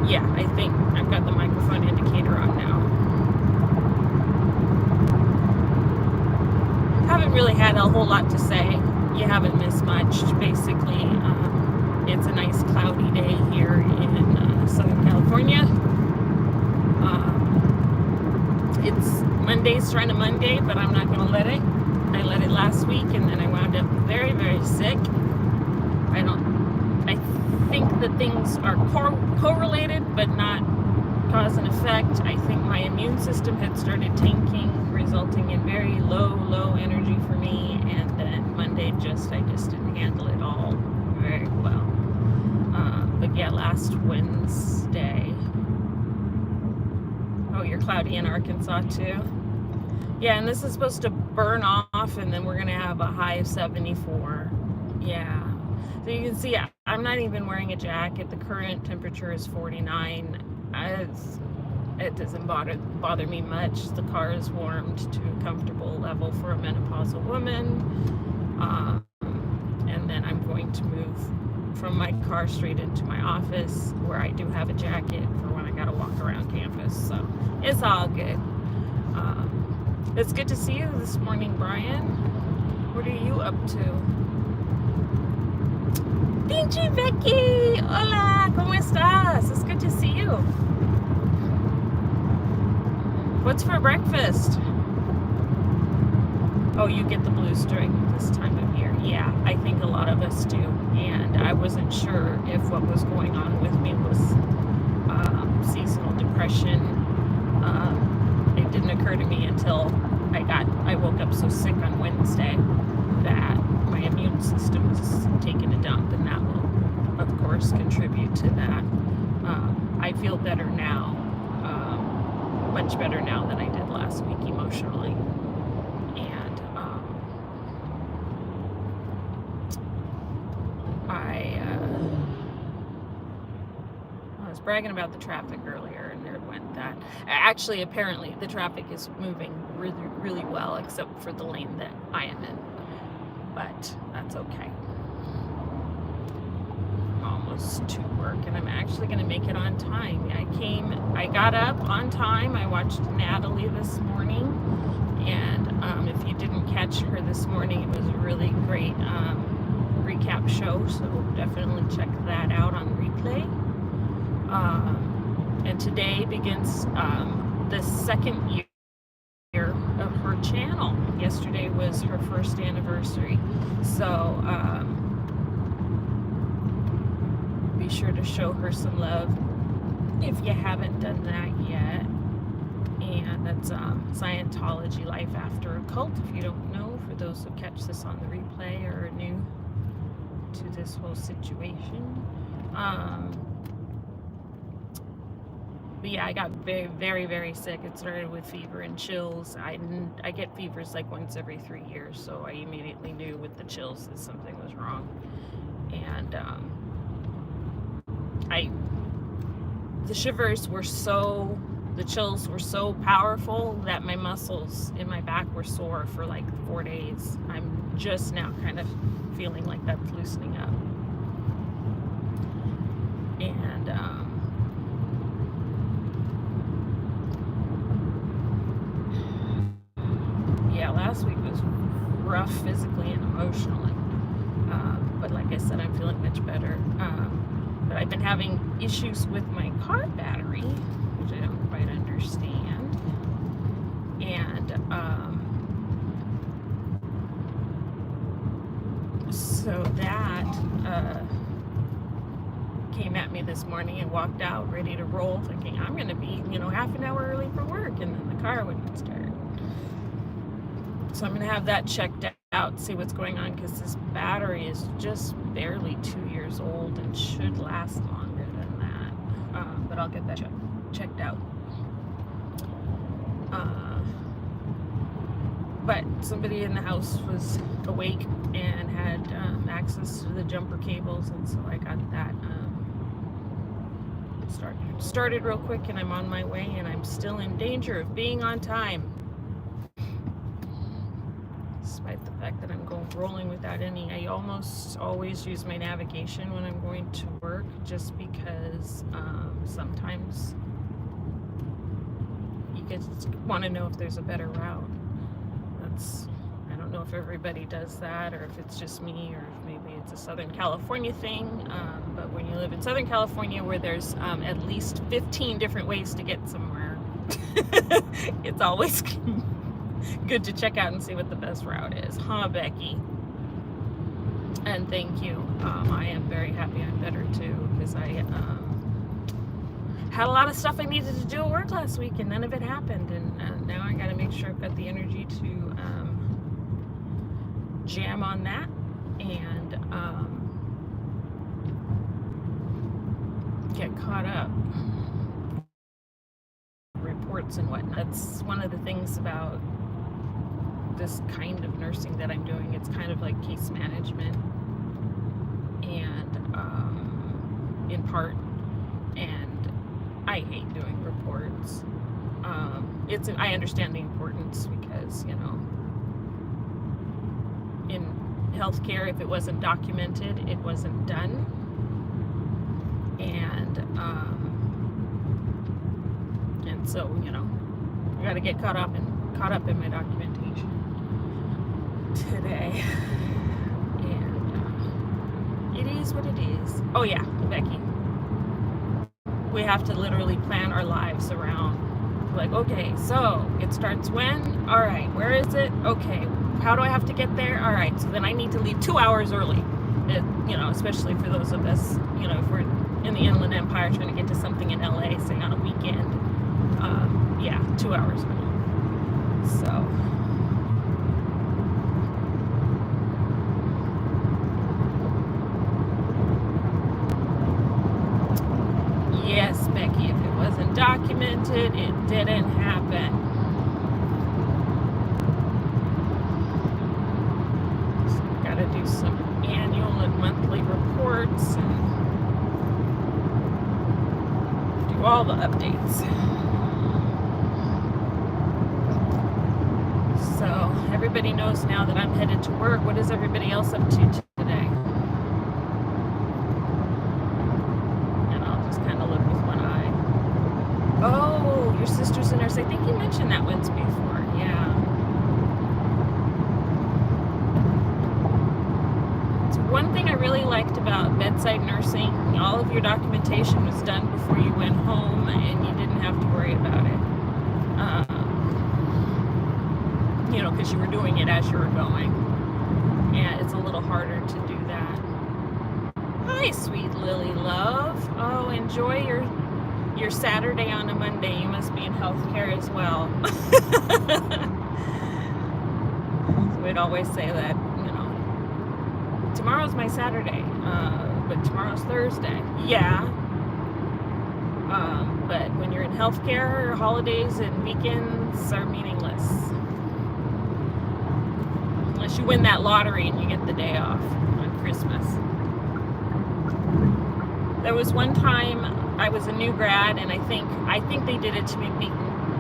Yeah, I think I've got the microphone indicator on now. Haven't really had a whole lot to say. You haven't missed much. Basically, it's a nice cloudy day here in Southern California. It's Monday's trying to Monday, but I'm not going to let it. I let it last week, and then I wound up very, very sick. I don't. I think that things are correlated, but not cause and effect. I think my immune system had started tanking, resulting in very low energy for me. And then Monday, I just didn't handle it all very well. But yeah, last Wednesday. Oh, you're cloudy in Arkansas too. Yeah, and this is supposed to burn off, and then we're gonna have a high of 74. Yeah. So you can see I'm not even wearing a jacket. The current temperature is 49. It doesn't bother me much. The car is warmed to a comfortable level for a menopausal woman. And then I'm going to move from my car straight into my office, where I do have a jacket for when I gotta walk around campus. So it's all good. It's good to see you this morning, Brian. What are you up to? Pinche Becky! Hola, ¿cómo estás? It's good to see you. What's for breakfast? Oh, you get the blues during this time of year. Yeah, I think a lot of us do. And I wasn't sure if what was going on with me was seasonal depression. It didn't occur to me until I woke up so sick on Wednesday that my immune system was taking a dump, and that will, of course, contribute to that. I feel better now, much better now than I did last week emotionally. And I was bragging about the traffic earlier, and there went that. Actually, apparently, the traffic is moving really, really well, except for the lane that I am in. But that's okay. I'm almost to work, and I'm actually going to make it on time. I got up on time. I watched Natalie this morning, and if you didn't catch her this morning, it was a really great recap show, so definitely check that out on replay. And today begins the second year of her channel. Yesterday was her first anniversary, so be sure to show her some love if you haven't done that yet. And that's Scientology Life After a Cult, if you don't know, for those who catch this on the replay or are new to this whole situation. But yeah, I got very, very, very sick. It started with fever and chills. I get fevers like once every 3 years, so I immediately knew with the chills that something was wrong. And the chills were so powerful that my muscles in my back were sore for like 4 days. I'm just now kind of feeling like that's loosening up. And yeah, last week was rough physically and emotionally. But like I said, I'm feeling much better. But I've been having issues with my car battery, which I don't quite understand. And so that came at me this morning, and walked out ready to roll, thinking I'm going to be, half an hour early for work, and then the car wouldn't start. So I'm going to have that checked out, see what's going on, because this battery is just barely 2 years old and should last longer than that. But I'll get that checked out. But somebody in the house was awake and had access to the jumper cables, and so I got that started real quick, and I'm on my way, and I'm still in danger of being on time, despite the fact that I'm rolling without any. I almost always use my navigation when I'm going to work, just because because sometimes you just want to know if there's a better route. I don't know if everybody does that, or if it's just me, or if maybe it's a Southern California thing. But when you live in Southern California, where there's at least 15 different ways to get somewhere, it's always good to check out and see what the best route is. Huh, Becky? And thank you. I am very happy I'm better too, because I had a lot of stuff I needed to do at work last week, and none of it happened. And now I got to make sure I've got the energy to jam on that and get caught up. Reports and whatnot. That's one of the things about this kind of nursing that I'm doing. It's kind of like case management, and in part, and I hate doing reports. I understand the importance, because in healthcare, if it wasn't documented, it wasn't done, and so I got to get caught up in my documentation today, and it is what it is. Oh yeah, Becky, we have to literally plan our lives around, like, okay, so it starts when? All right, where is it? Okay, how do I have to get there? All right, so then I need to leave 2 hours early. Especially for those of us, if we're in the Inland Empire trying to get to something in LA, say on a weekend, 2 hours early. So yes, Becky, if it wasn't documented, it didn't happen. So we've got to do some annual and monthly reports and do all the updates. So everybody knows now that I'm headed to work. What is everybody else up to today? And I'll just kind of look with one eye. Oh, your sister's a nurse. I think you mentioned that once before. Yeah. So one thing I really liked about bedside nursing, all of your documentation was done before you went home, and you didn't have to worry about it. Because you were doing it as you were going. And it's a little harder to do that. Hi, sweet Lily Love. Oh, enjoy your Saturday on a Monday. You must be in healthcare as well. So we'd always say that, tomorrow's my Saturday, but tomorrow's Thursday. Yeah. But when you're in healthcare, holidays and weekends are meaningless. Unless you win that lottery and you get the day off on Christmas. There was one time I was a new grad, and I think they did it to me,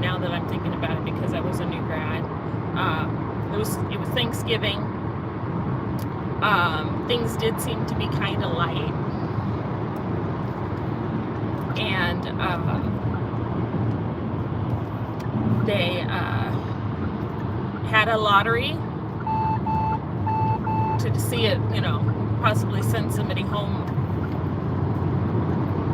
now that I'm thinking about it, because I was a new grad. It was Thanksgiving. Things did seem to be kind of light, and they had a lottery to see it, possibly send somebody home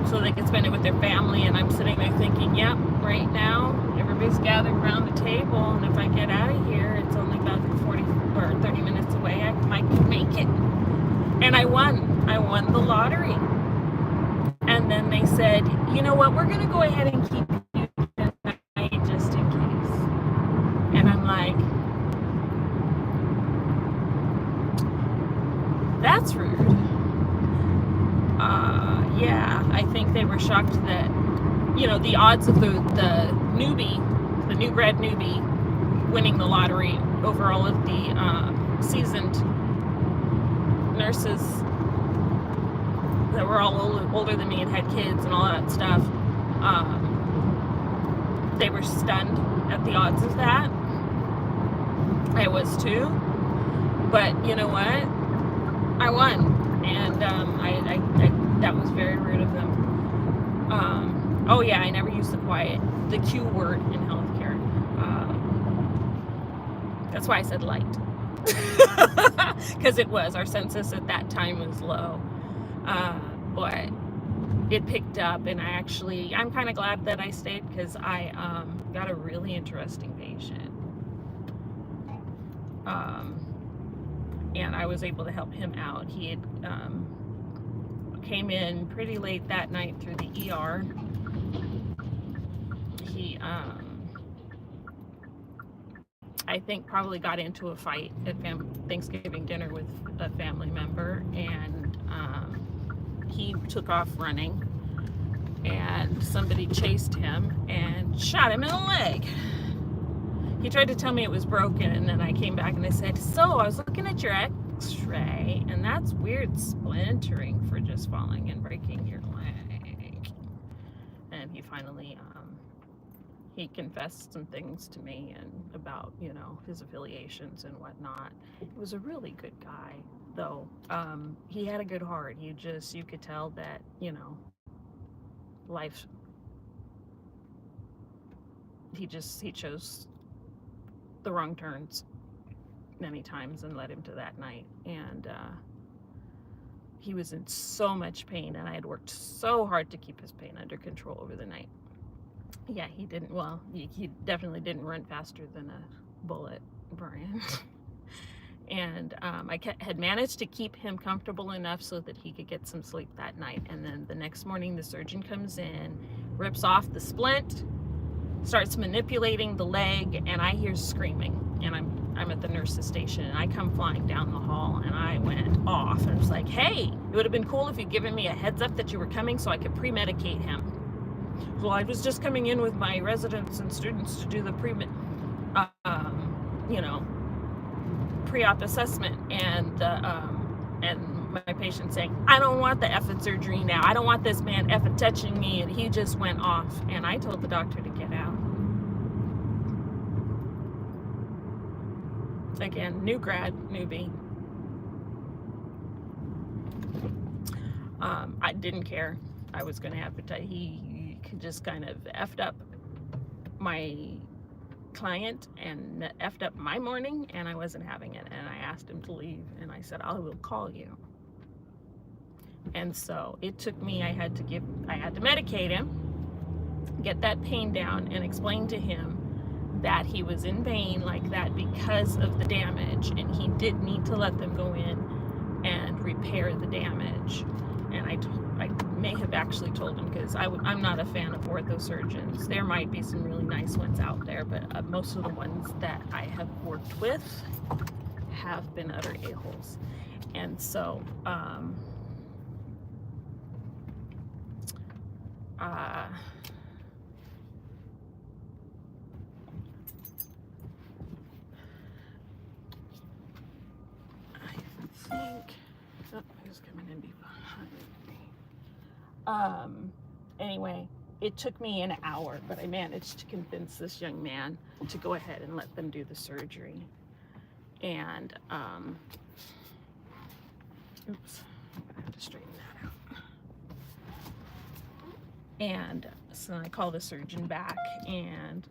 so they could spend it with their family. And I'm sitting there thinking, yep, right now everybody's gathered around the table, and if I get out of here, it's only about 40 or 30 minutes away. I might make it. And I won the lottery. And then they said, you know what, we're going to go ahead and keep you tonight just in case. And I'm like, that's rude. Yeah, I think they were shocked that, the odds of the newbie, the new grad newbie, winning the lottery over all of the seasoned nurses that were all older than me and had kids and all that stuff. They were stunned at the odds of that. I was too. But you know what? I won. And I that was very rude of them. Oh yeah, I never use the Q word in healthcare. That's why I said light. Because our census at that time was low. But it picked up, and I'm kind of glad that I stayed, because I got a really interesting patient. And I was able to help him out. He had came in pretty late that night through the ER. He, I think, probably got into a fight at Thanksgiving dinner with a family member, and he took off running, and somebody chased him and shot him in the leg. He tried to tell me it was broken, and then I came back and I said, so I was looking at your x-ray, and that's weird splintering for just falling and breaking your leg. And he finally he confessed some things to me, and about, his affiliations and whatnot. He was a really good guy, though. He had a good heart. You could tell that, life, he chose the wrong turns many times and led him to that night. And he was in so much pain, and I had worked so hard to keep his pain under control over the night. Yeah, he definitely didn't run faster than a bullet, Brian. And I had managed to keep him comfortable enough so that he could get some sleep that night. And then the next morning, the surgeon comes in, rips off the splint, starts manipulating the leg, and I hear screaming. And I'm at the nurse's station, and I come flying down the hall, and I went off. And I was like, hey, it would have been cool if you'd given me a heads up that you were coming so I could pre-medicate him. Well, I was just coming in with my residents and students to do the pre-op assessment, and my patient saying, I don't want the effing surgery now. I don't want this man effing touching me. And he just went off, and I told the doctor to get out. Again, new grad, newbie. I didn't care. I was going to advertise. He just kind of effed up my client and effed up my morning, and I wasn't having it. And I asked him to leave, and I said, I will call you. And so it took me, I had to medicate him, get that pain down, and explain to him that he was in pain like that because of the damage, and he did need to let them go in and repair the damage. And I may have actually told him, because I'm not a fan of orthosurgeons. There might be some really nice ones out there, but most of the ones that I have worked with have been utter a-holes. And so I think, who's coming in behind me? Anyway, it took me an hour, but I managed to convince this young man to go ahead and let them do the surgery. And oops, I'm gonna have to straighten that out. And so I called the surgeon back, and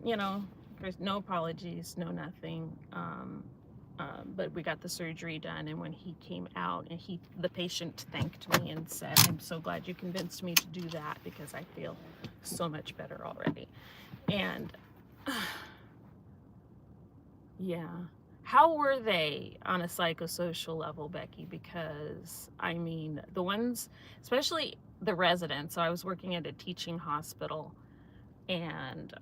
there's no apologies, no nothing. But we got the surgery done, and when he came out, and the patient thanked me and said, I'm so glad you convinced me to do that, because I feel so much better already. And yeah, how were they on a psychosocial level, Becky? Because the ones, especially the residents, so I was working at a teaching hospital, and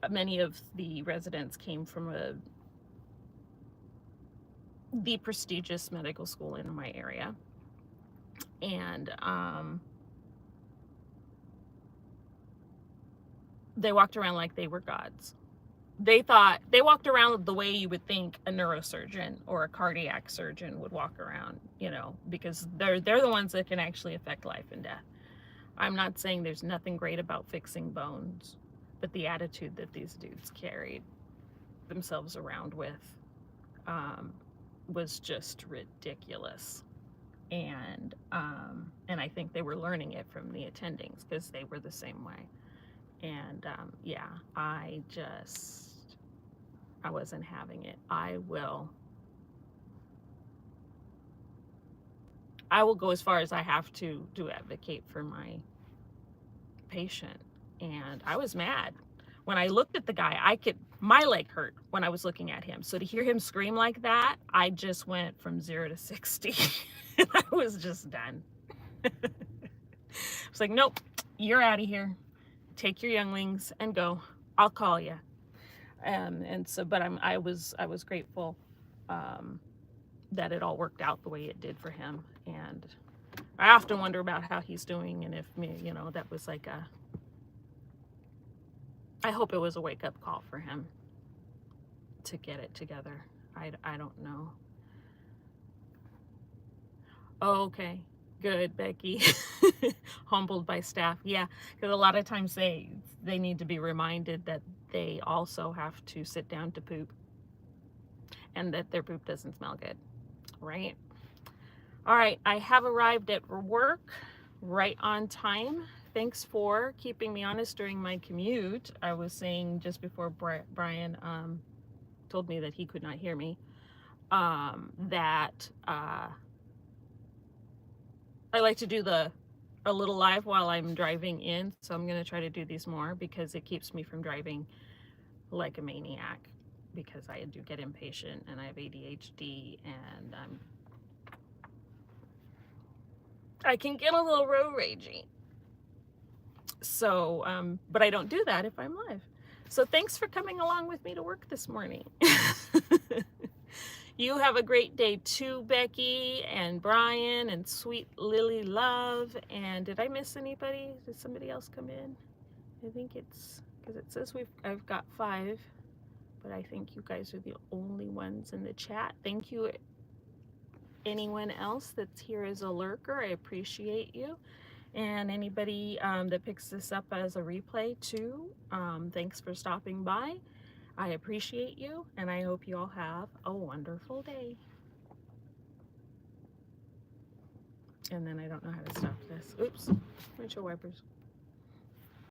many of the residents came from the prestigious medical school in my area. And they walked around like they were gods. They walked around the way you would think a neurosurgeon or a cardiac surgeon would walk around, because they're the ones that can actually affect life and death. I'm not saying there's nothing great about fixing bones, but the attitude that these dudes carried themselves around with was just ridiculous. And I think they were learning it from the attendings because they were the same way. And yeah, I wasn't having it. I will go as far as I have to advocate for my patient. And I was mad when I looked at the guy. My leg hurt when I was looking at him. So to hear him scream like that, I just went from 0 to 60. And I was just done. It's like, nope, you're out of here. Take your younglings and go. I'll call you. And so, but I was grateful that it all worked out the way it did for him. And I often wonder about how he's doing, and if that was like I hope it was a wake up call for him to get it together. I don't know. Oh, okay. Good, Becky. Humbled by staff. Yeah, because a lot of times they need to be reminded that they also have to sit down to poop, and that their poop doesn't smell good, right? All right, I have arrived at work right on time. Thanks for keeping me honest during my commute. I was saying just before Brian told me that he could not hear me, that I like to do a little live while I'm driving in, so I'm going to try to do these more because it keeps me from driving like a maniac, because I do get impatient and I have ADHD, and I can get a little road ragey. So, but I don't do that if I'm live. So thanks for coming along with me to work this morning. You have a great day too, Becky and Brian and sweet Lily Love. And did I miss anybody? Did somebody else come in? I think it's because it says I've got 5, but I think you guys are the only ones in the chat. Thank you, anyone else that's here as a lurker. I appreciate you. And anybody that picks this up as a replay too, thanks for stopping by. I appreciate you, and I hope you all have a wonderful day. And then I don't know how to stop this. Oops, windshield wipers.